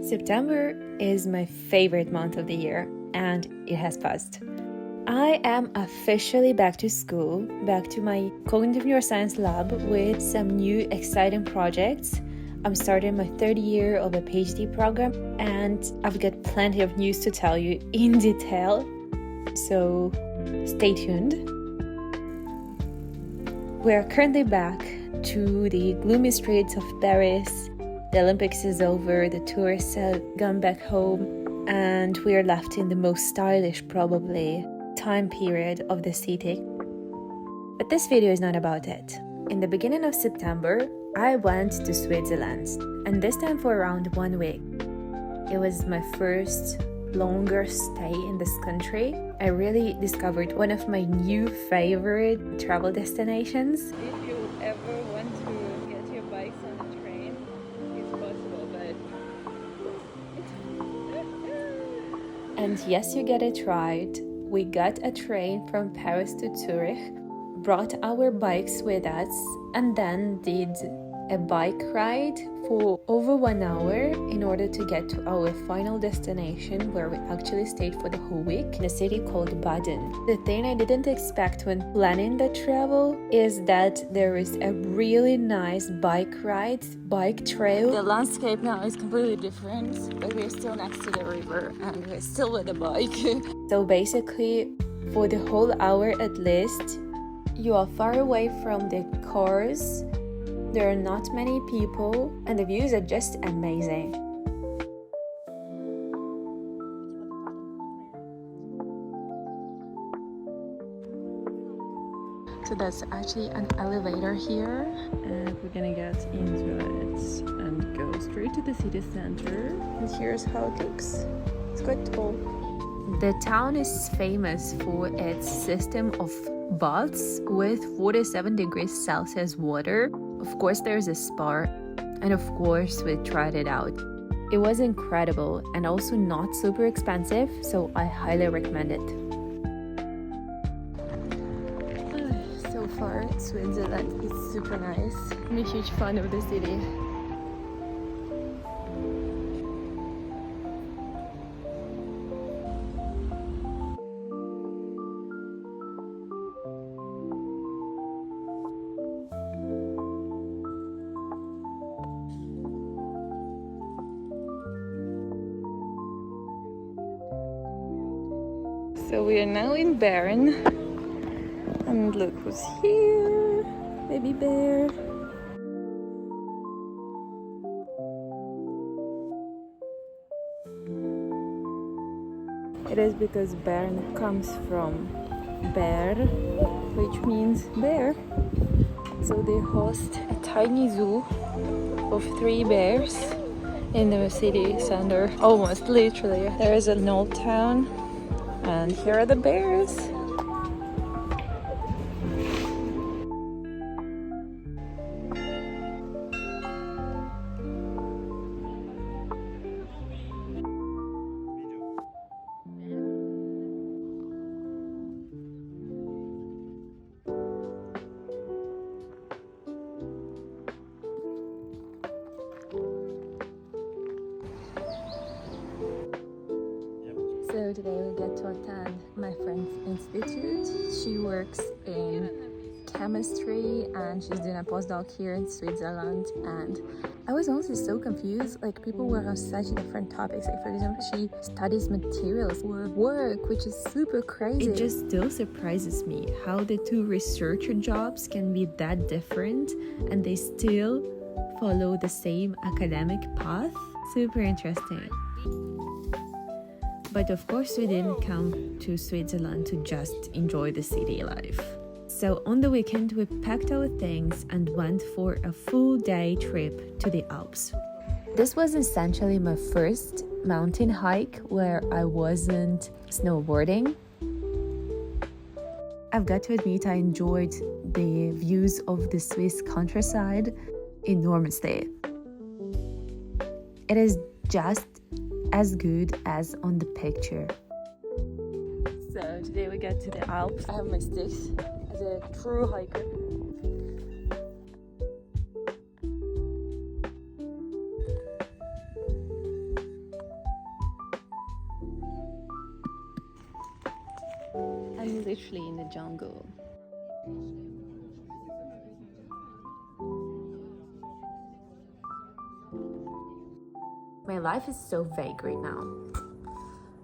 September is my favorite month of the year, and it has passed. I am officially back to school, back to my cognitive neuroscience lab with some new exciting projects. I'm starting my third year of a PhD program, and I've got plenty of news to tell you in detail, so stay tuned. We are currently back to the gloomy streets of Paris. The Olympics is over, the tourists have gone back home, and we are left in the most stylish, probably, time period of the city. But this video is not about it. In the beginning of September, I went to Switzerland, and this time for around 1 week. It was my first longer stay in this country. I really discovered one of my new favorite travel destinations. If you ever want to get your bikes on a train, it's possible, but... And yes, you get it right. We got a train from Paris to Zurich, brought our bikes with us, and then did a bike ride for over 1 hour in order to get to our final destination, where we actually stayed for the whole week in a city called Baden. The thing I didn't expect when planning the travel is that there is a really nice bike trail. The landscape now is completely different, but we're still next to the river and we're still with the bike. So basically, for the whole hour at least, you are far away from the cars. There are not many people, and the views are just amazing. So that's actually an elevator here, and we're gonna get into it and go straight to the city center. And here's how it looks. It's quite tall. The town is famous for its system of baths with 47 degrees Celsius water. Of course, there's a spa, and of course, we tried it out. It was incredible and also not super expensive, so I highly recommend it. So far, Switzerland is super nice. I'm a huge fan of the city. So we are now in Bern, and look who's here, baby bear. It is because Bern comes from bear, which means bear. So they host a tiny zoo of 3 bears in the city center, almost literally. There is an old town. And here are the bears. So today we get to attend my friend's institute. She works in chemistry and she's doing a postdoc here in Switzerland, and I was honestly so confused. Like, people were on such different topics. Like, for example, she studies materials for work, which is super crazy. It just still surprises me how the two researcher jobs can be that different and they still follow the same academic path. Super interesting. But of course, we didn't come to Switzerland to just enjoy the city life. So on the weekend, we packed our things and went for a full day trip to the Alps. This was essentially my first mountain hike where I wasn't snowboarding. I've got to admit, I enjoyed the views of the Swiss countryside enormously. It is just as good as on the picture. So today we get to the Alps. I have my sticks as a true hiker. literally in the jungle. My life is so vague right now.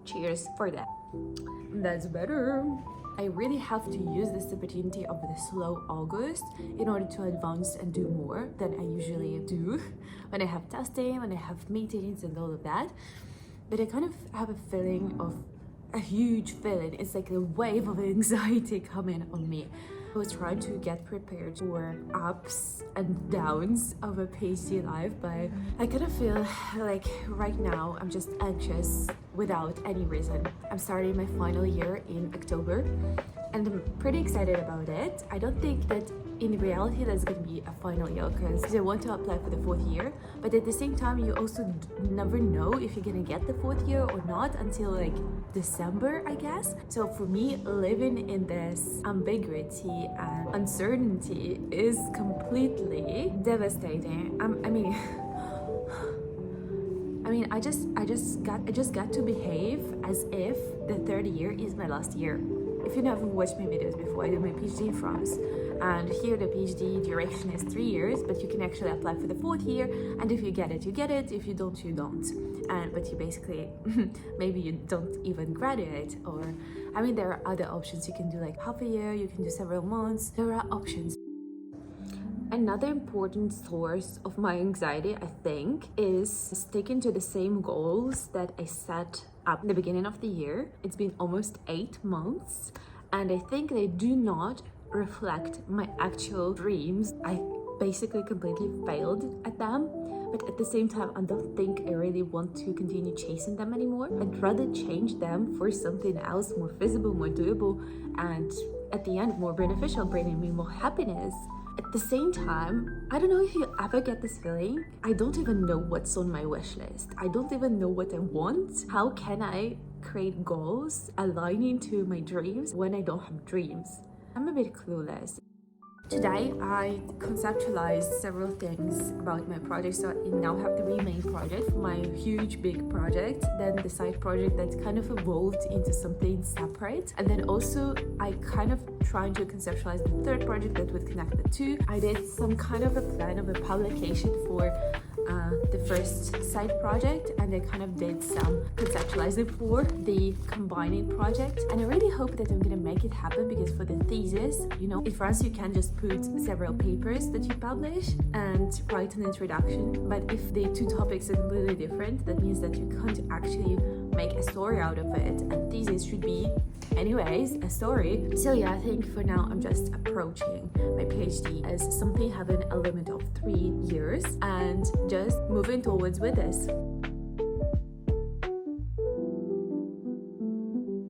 Cheers for that. That's better. I really have to use this opportunity of the slow August in order to advance and do more than I usually do when I have testing, when I have meetings and all of that. But I kind of have a feeling of a huge feeling. It's like a wave of anxiety coming on me. I was trying to get prepared for ups and downs of a PhD life, but I kind of feel like right now I'm just anxious without any reason. I'm starting my final year in October and I'm pretty excited about it. I don't think that in reality that's going to be a final year because I want to apply for the 4th year, but at the same time you also never know if you're going to get the 4th year or not until like December, I guess. So for me, living in this ambiguity and uncertainty is completely devastating. I just got to behave as if the 3rd year is my last year. If you never watched my videos before, I did my PhD in France, and here the PhD duration is 3 years, but you can actually apply for the 4th year, and if you get it, you get it. If you don't, you don't. But you basically, maybe you don't even graduate, or there are other options. You can do like half a year, you can do several months. There are options. Another important source of my anxiety, I think, is sticking to the same goals that I set up in the beginning of the year. It's been almost 8 months, and I think they do not reflect my actual dreams. I basically completely failed at them, but at the same time, I don't think I really want to continue chasing them anymore. I'd rather change them for something else more feasible, more doable, and at the end, more beneficial, bringing me more happiness. At the same time, I don't know if you ever get this feeling. I don't even know what's on my wish list. I don't even know what I want. How can I create goals aligning to my dreams when I don't have dreams? I'm a bit clueless. Today, I conceptualized several things about my project. So I now have 3 main projects. My huge, big project, then the side project that kind of evolved into something separate. And then also, I kind of trying to conceptualize the 3rd project that would connect the 2. I did some kind of a plan of a publication for the 1st side project, and I kind of did some conceptualizing for the combining project, and I really hope that I'm gonna make it happen, because for the thesis, in France you can just put several papers that you publish and write an introduction, but if the 2 topics are completely different, that means that you can't actually make a story out of it, and thesis should be anyways a story. So yeah, I think for now I'm just approaching my PhD as something having a limit of 3 years and just moving towards with this.